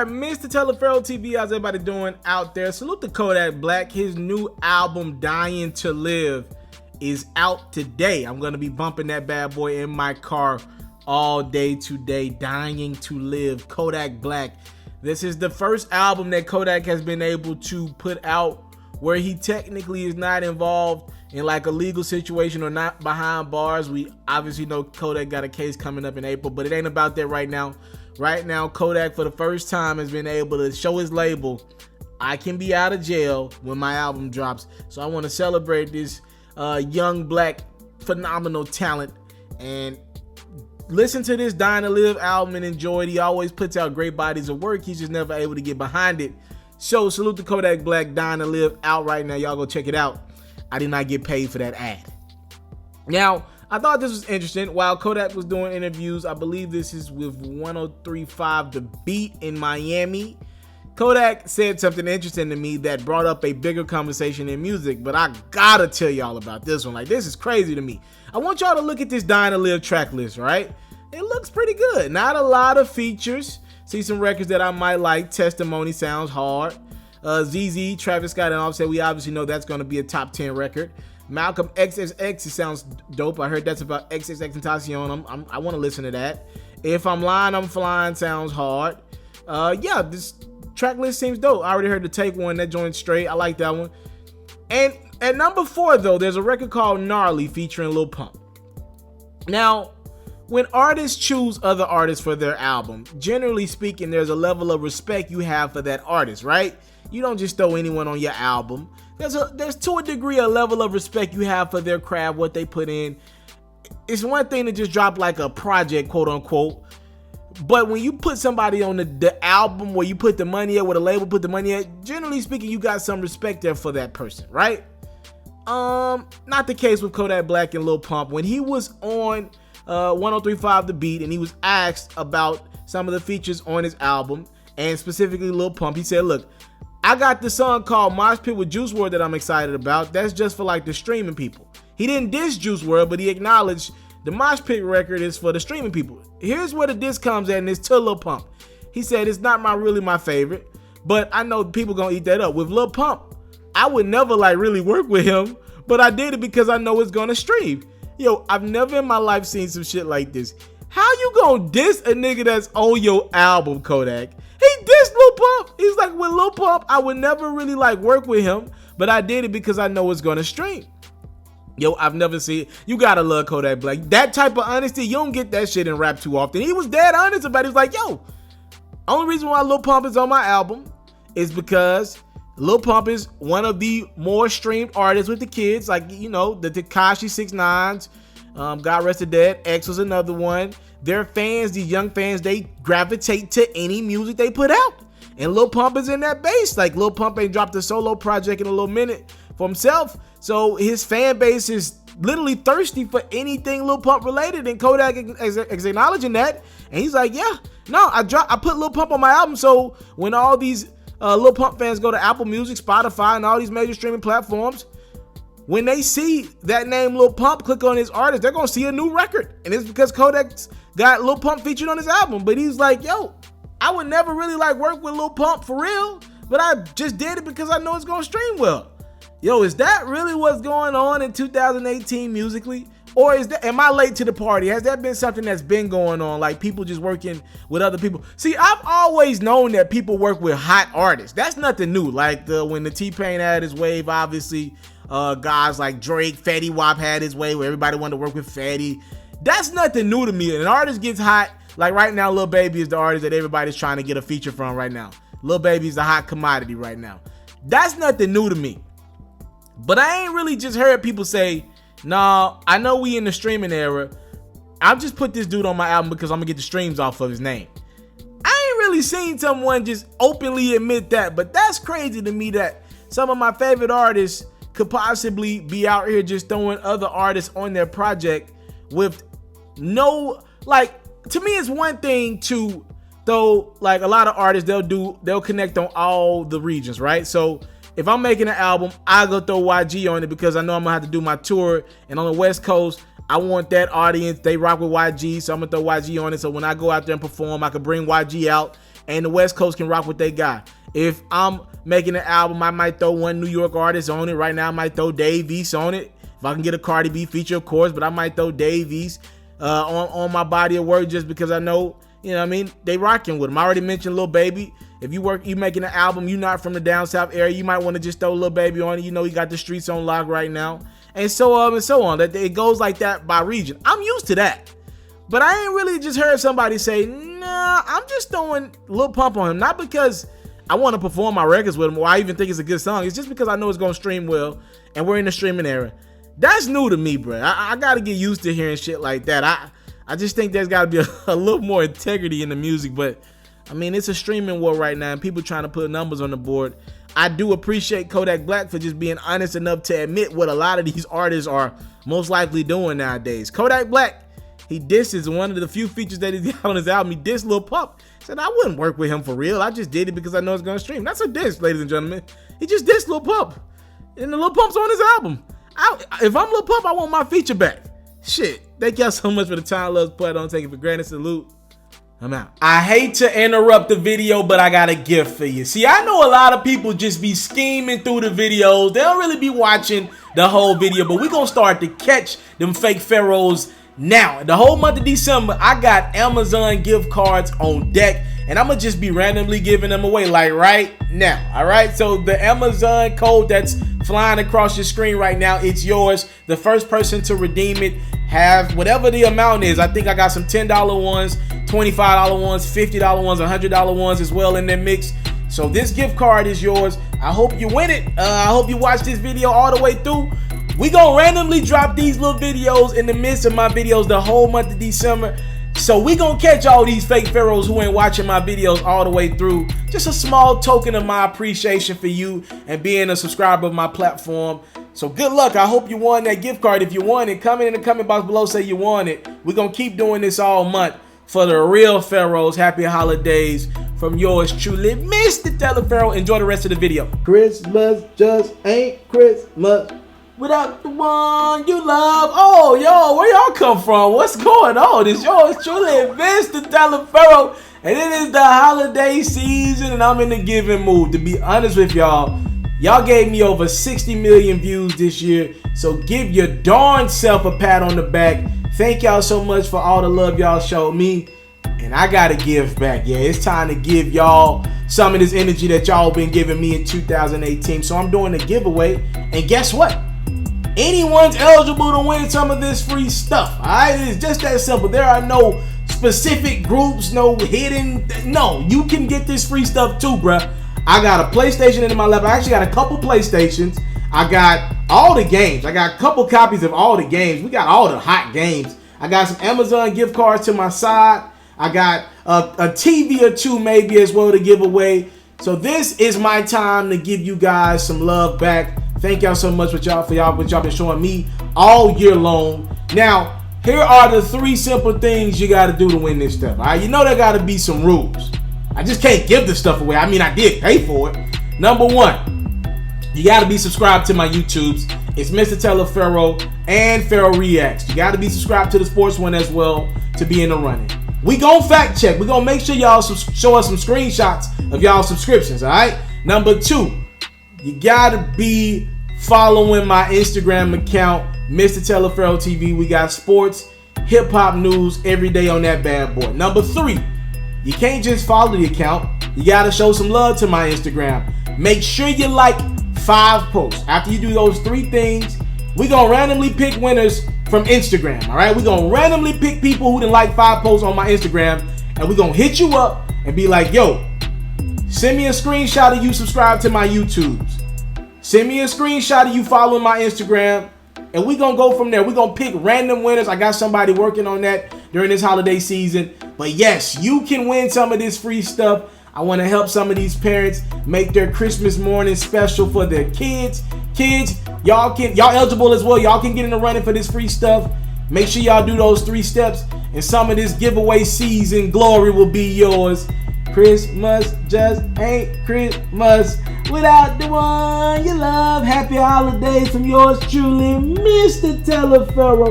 right, Mr. Taliaferro TV, how's everybody doing out there? Salute to Kodak Black. His new album, Dying to Live, is out today. I'm going to be bumping that bad boy in my car all day today. Dying to Live, Kodak Black. This is the first album that Kodak has been able to put out where he technically is not involved in like a legal situation or not behind bars. We obviously know Kodak got a case coming up in April, but it ain't about that right now. Right now, Kodak for the first time has been able to show his label, I can be out of jail when my album drops. So I want to celebrate this young black phenomenal talent and listen to this Dying to Live album and enjoy it. He always puts out great bodies of work. He's just never able to get behind it. So salute to Kodak Black, Dying to Live, out right now. Y'all go check it out. I did not get paid for that ad. Now, I thought this was interesting. While Kodak was doing interviews, I believe this is with 103.5 The Beat in Miami, Kodak said something interesting to me that brought up a bigger conversation in music, but I gotta tell y'all about this one. Like, this is crazy to me. I want y'all to look at this Dying to Live track list, right? It looks pretty good. Not a lot of features. See some records that I might like. Testimony sounds hard. ZZ, Travis Scott, and Offset, we obviously know that's going to be a top 10 record. Malcolm XXX, it sounds dope. I heard that's about XXXTentacion. I want to listen to that. If I'm Lying, I'm Flying sounds hard. Yeah, this track list seems dope. I already heard the Take One, that joint straight. I like that one. And at number 4, though, there's a record called Gnarly featuring Lil Pump. Now, when artists choose other artists for their album, generally speaking, there's a level of respect you have for that artist, right? You don't just throw anyone on your album. There's to a degree a level of respect you have for their craft, what they put in. It's one thing to just drop like a project, quote unquote, but when you put somebody on the album where you put the money at, where the label put the money at, generally speaking, you got some respect there for that person, right? Not the case with Kodak Black and Lil Pump. When he was on 103.5 The Beat and he was asked about some of the features on his album, and specifically Lil Pump, he said, look, I got the song called Mosh Pit with Juice WRLD that I'm excited about. That's just for like the streaming people. He didn't diss Juice WRLD, but he acknowledged the Mosh Pit record is for the streaming people. Here's where the diss comes at, and it's to Lil Pump. He said, it's not really my favorite, but I know people gonna eat that up. With Lil Pump, I would never like really work with him, but I did it because I know it's gonna stream. Yo, I've never in my life seen some shit like this. How you gonna diss a nigga that's on your album, Kodak? He dissed Lil Pump. He's like, with Lil Pump, I would never really like work with him, but I did it because I know it's gonna stream. Yo, I've never seen it. You gotta love Kodak Black. That type of honesty, you don't get that shit in rap too often. He was dead honest about it. He was like, yo, only reason why Lil Pump is on my album is because Lil Pump is one of the more streamed artists with the kids. Like, you know, the Tekashi 6ix9ines, God rest the dead, X was another one. Their fans, these young fans, they gravitate to any music they put out. And Lil Pump is in that base. Like, Lil Pump ain't dropped a solo project in a little minute for himself. So his fan base is literally thirsty for anything Lil Pump related. And Kodak is acknowledging that. And he's like, yeah, no, I put Lil Pump on my album. So when all these Lil Pump fans go to Apple Music, Spotify, and all these major streaming platforms, when they see that name Lil Pump, click on his artist, they're going to see a new record. And it's because Kodak's got Lil Pump featured on his album. But he's like, yo, I would never really like work with Lil Pump for real, but I just did it because I know it's going to stream well. Yo, is that really what's going on in 2018 musically? Or am I late to the party? Has that been something that's been going on? Like people just working with other people? See, I've always known that people work with hot artists. That's nothing new. Like when the T-Pain had his wave, obviously, guys like Drake, Fetty Wap had his wave where everybody wanted to work with Fetty. That's nothing new to me. An artist gets hot. Like right now, Lil Baby is the artist that everybody's trying to get a feature from right now. Lil Baby's the hot commodity right now. That's nothing new to me. But I ain't really just heard people say, nah, I know we in the streaming era. I'll just put this dude on my album because I'm gonna get the streams off of his name. I ain't really seen someone just openly admit that, but that's crazy to me that some of my favorite artists could possibly be out here just throwing other artists on their project with no, like, to me it's one thing to throw, like a lot of artists, they'll connect on all the regions, right? So if I'm making an album, I go throw YG on it because I know I'm gonna have to do my tour. And on the West Coast, I want that audience. They rock with YG, so I'm gonna throw YG on it. So when I go out there and perform, I can bring YG out and the West Coast can rock what they got. If I'm making an album, I might throw one New York artist on it. Right now, I might throw Dave East on it. If I can get a Cardi B feature, of course, but I might throw Dave East on my body of work just because I know, you know what I mean, they rocking with him. I already mentioned Lil Baby. If you making an album, you not from the down south area, you might want to just throw Lil Baby on it. You know, you got the streets on lock right now. And so on. That it goes like that by region. I'm used to that. But I ain't really just heard somebody say, nah, I'm just throwing Lil Pump on him. Not because I want to perform my records with him or I even think it's a good song. It's just because I know it's going to stream well and we're in the streaming era. That's new to me, bro. I got to get used to hearing shit like that. I just think there's got to be a little more integrity in the music. But, I mean, it's a streaming war right now and people trying to put numbers on the board. I do appreciate Kodak Black for just being honest enough to admit what a lot of these artists are most likely doing nowadays. Kodak Black, he disses one of the few features that he's got on his album. He dissed Lil Pump. Said, I wouldn't work with him for real. I just did it because I know it's going to stream. That's a diss, ladies and gentlemen. He just dissed Lil Pump. And the Lil Pump's on his album. If I'm Lil Pump, I want my feature back. Shit. Thank y'all so much for the time. Love's play. Don't take it for granted. Salute. I'm out. I hate to interrupt the video, but I got a gift for you. See, I know a lot of people just be scheming through the videos. They don't really be watching the whole video, but we're going to start to catch them fake pharaohs now. The whole month of December, I got Amazon gift cards on deck, and I'm going to just be randomly giving them away like right now. All right, so the Amazon code that's flying across your screen right now, it's yours. The first person to redeem it, have whatever the amount is. I think I got some $10 ones, $25 ones, $50 ones, $100 ones as well in their mix. So this gift card is yours. I hope you win it. I hope you watch this video all the way through. We gonna randomly drop these little videos in the midst of my videos the whole month of December. So we gonna catch all these fake pharaohs who ain't watching my videos all the way through. Just a small token of my appreciation for you and being a subscriber of my platform. So good luck. I hope you won that gift card. If you won it, comment in the comment box below, say you won it. We're gonna keep doing this all month for the real pharaohs. Happy holidays from yours truly, Mr. TALIAFERRO. Enjoy the rest of the video. Christmas just ain't Christmas without the one you love. Oh, yo, where y'all come from? What's going on? It's yours truly, Mr. TALIAFERRO, and it is the holiday season, and I'm in the giving mood. To be honest with y'all, y'all gave me over 60 million views this year, so give your darn self a pat on the back. Thank y'all so much for all the love y'all showed me, and I gotta give back. Yeah, it's time to give y'all some of this energy that y'all been giving me in 2018. So I'm doing a giveaway, and guess what? Anyone's eligible to win some of this free stuff. All right, it's just that simple. There are no specific groups, no hidden. No, you can get this free stuff too, bruh. I got a PlayStation in my lap. I actually got a couple PlayStations. I got all the games. I got a couple copies of all the games. We got all the hot games. I got some Amazon gift cards to my side. I got a TV or two maybe as well to give away. So this is my time to give you guys some love back. Thank y'all so much for what y'all been showing me all year long. Now, here are the 3 simple things you got to do to win this stuff. All right, you know there got to be some rules. I just can't give this stuff away. I mean, I did pay for it. Number 1, you got to be subscribed to my YouTubes. It's Mr. TALIAFERRO and Pharaoh Reacts. You got to be subscribed to the sports one as well to be in the running. We gon' fact check. We gonna make sure y'all show us some screenshots of y'all subscriptions, all right? Number 2, you gotta be following my Instagram account, Mr. TALIAFERRO TV. We got sports, hip hop news every day on that bad boy. Number 3, you can't just follow the account. You gotta show some love to my Instagram. Make sure you like 5 posts. After you do those 3 things, we gonna randomly pick winners from Instagram, all right? We're going to randomly pick people who didn't like 5 posts on my Instagram, and we're going to hit you up and be like, yo, send me a screenshot of you subscribe to my YouTubes. Send me a screenshot of you following my Instagram, and we're going to go from there. We're going to pick random winners. I got somebody working on that during this holiday season. But yes, you can win some of this free stuff. I want to help some of these parents make their Christmas morning special for their kids. Kids, y'all eligible as well. Y'all can get in the running for this free stuff. Make sure y'all do those 3 steps, and some of this giveaway season glory will be yours. Christmas just ain't Christmas without the one you love. Happy holidays from yours truly, Mr. TALIAFERRO.